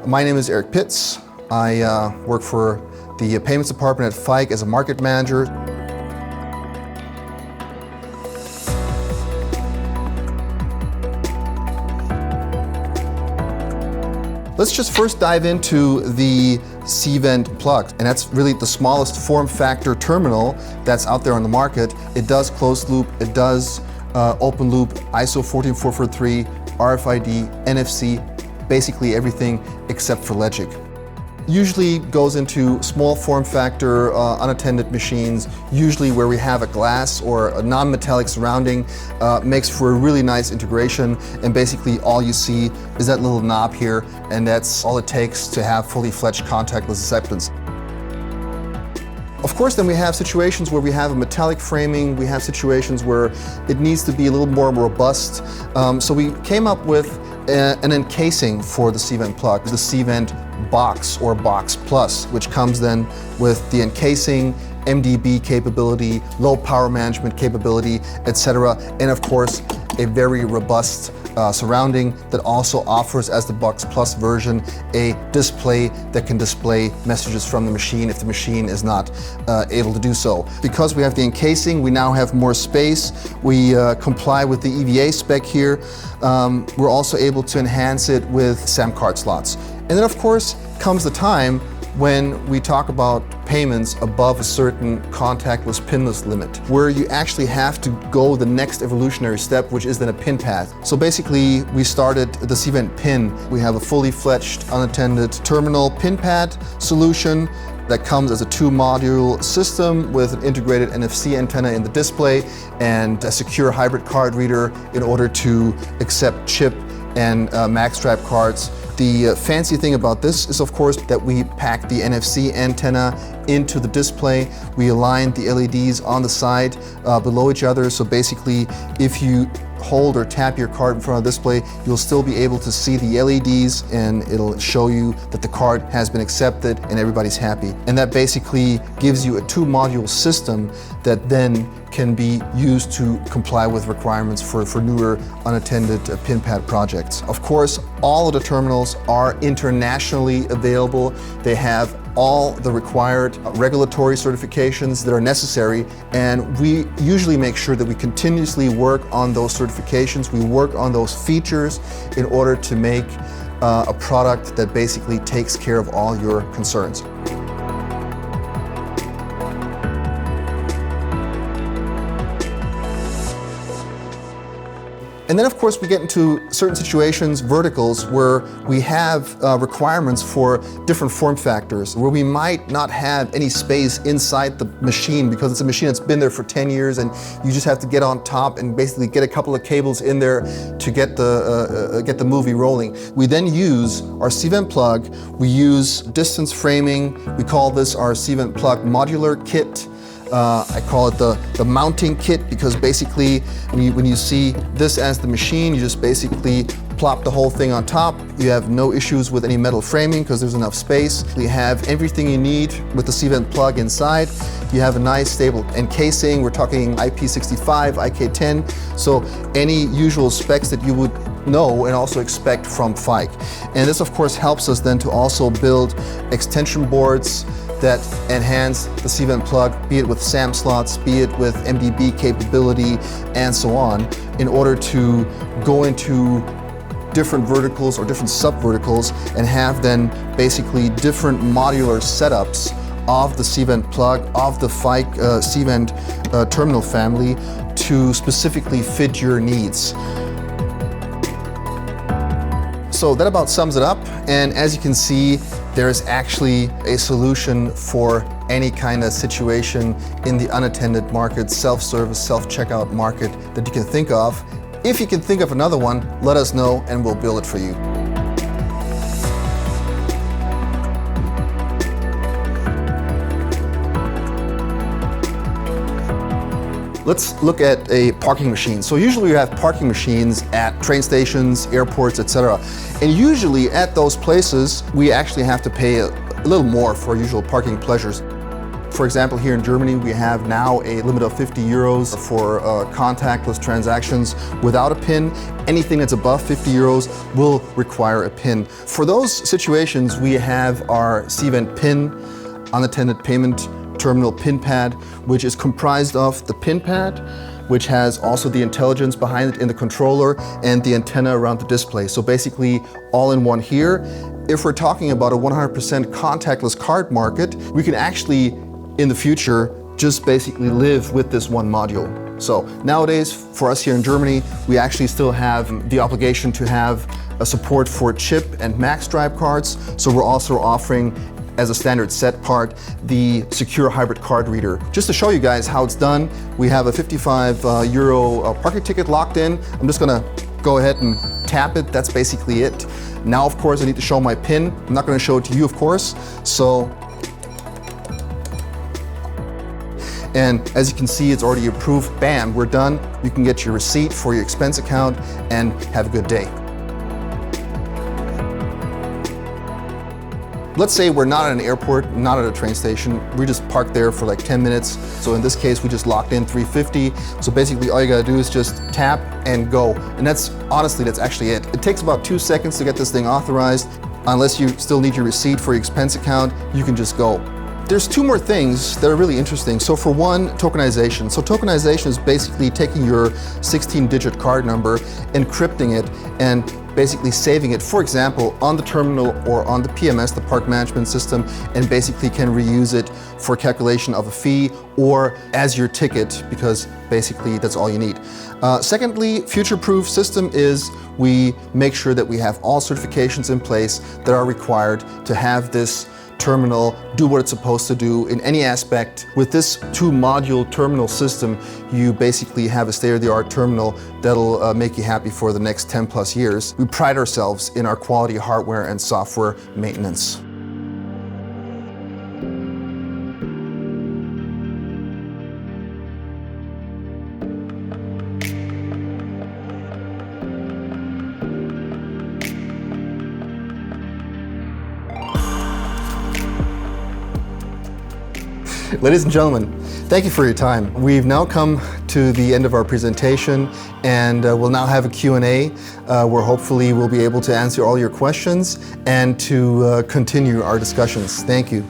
My name is Eric Pitts. I work for the payments department at Feig as a market manager. Let's just first dive into the cVend plug, and that's really the smallest form factor terminal that's out there on the market. It does closed loop, it does open loop, ISO 14443, RFID, NFC, basically everything except for logic. Usually goes into small form factor unattended machines, usually where we have a glass or a non-metallic surrounding, makes for a really nice integration, and basically all you see is that little knob here, and that's all it takes to have fully fledged contactless acceptance. Of course, then we have situations where we have a metallic framing, we have situations where it needs to be a little more robust. So we came up with an encasing for the cVend plug, the cVend Box or Box Plus, which comes then with the encasing, MDB capability, low power management capability, etc. And of course, a very robust surrounding that also offers, as the Box Plus version, a display that can display messages from the machine if the machine is not able to do so. Because we have the encasing, we now have more space. We comply with the EVA spec here. We're also able to enhance it with SAM card slots. And then of course comes the time when we talk about payments above a certain contactless pinless limit, where you actually have to go the next evolutionary step, which is then a pin pad. So basically, we started the cVend pin. We have a fully fledged unattended terminal pin pad solution that comes as a 2-module system with an integrated NFC antenna in the display and a secure hybrid card reader in order to accept chip and magstripe cards. The fancy thing about this is, of course, that we pack the NFC antenna into the display. We align the LEDs on the side below each other, so basically if you hold or tap your card in front of the display, you'll still be able to see the LEDs, and it'll show you that the card has been accepted and everybody's happy. And that basically gives you a 2-module system that then can be used to comply with requirements for newer unattended pin pad projects. Of course, all of the terminals are internationally available. They have all the required regulatory certifications that are necessary, and we usually make sure that we continuously work on those certifications. We work on those features in order to make a product that basically takes care of all your concerns. And then of course we get into certain situations, verticals, where we have requirements for different form factors, where we might not have any space inside the machine because it's a machine that's been there for 10 years and you just have to get on top and basically get a couple of cables in there to get the movie rolling. We then use our cVend plug, we use distance framing, we call this our cVend plug modular kit. I call it the mounting kit because basically when you see this as the machine, you just basically plop the whole thing on top. You have no issues with any metal framing because there's enough space. You have everything you need with the cVend plug inside. You have a nice stable encasing. We're talking IP65, IK10, so any usual specs that you would know and also expect from Feig. And this of course helps us then to also build extension boards that enhance the cVend plug, be it with SAM slots, be it with MDB capability, and so on, in order to go into different verticals or different sub-verticals and have then basically different modular setups of the cVend plug, of the Feig cVend terminal family to specifically fit your needs. So that about sums it up, and as you can see, there's actually a solution for any kind of situation in the unattended market, self-service, self-checkout market that you can think of. If you can think of another one, let us know and we'll build it for you. Let's look at a parking machine. So usually you have parking machines at train stations, airports, etc. And usually at those places, we actually have to pay a little more for usual parking pleasures. For example, here in Germany, we have now a limit of 50 euros for contactless transactions without a PIN. Anything that's above 50 euros will require a PIN. For those situations, we have our cVend PIN unattended payment terminal PIN pad, which is comprised of the PIN pad, which has also the intelligence behind it in the controller and the antenna around the display. So basically all in one here. If we're talking about a 100% contactless card market, we can actually, in the future, just basically live with this one module. So nowadays, for us here in Germany, we actually still have the obligation to have a support for chip and MaxDrive cards. So we're also offering, as a standard set part, the secure hybrid card reader. Just to show you guys how it's done, we have a 55 euro parking ticket locked in. I'm just gonna go ahead and tap it. That's basically it. Now, of course, I need to show my PIN. I'm not gonna show it to you, of course. So, and as you can see, it's already approved. Bam, we're done. You can get your receipt for your expense account and have a good day. Let's say we're not at an airport, not at a train station. We just parked there for like 10 minutes. So in this case, we just locked in 350. So basically all you gotta do is just tap and go. And that's, honestly, that's actually it. It takes about 2 seconds to get this thing authorized. Unless you still need your receipt for your expense account, you can just go. There's two more things that are really interesting. So for one, tokenization. So tokenization is basically taking your 16-digit card number, encrypting it, and basically saving it, for example, on the terminal or on the PMS, the park management system, and basically can reuse it for calculation of a fee or as your ticket, because basically that's all you need. Secondly, future-proof system is we make sure that we have all certifications in place that are required to have this terminal do what it's supposed to do in any aspect. With this 2-module terminal system, you basically have a state-of-the-art terminal that'll make you happy for the next 10 plus years. We pride ourselves in our quality hardware and software maintenance. Ladies and gentlemen, thank you for your time. We've now come to the end of our presentation, and we'll now have a Q&A where hopefully we'll be able to answer all your questions and to continue our discussions. Thank you.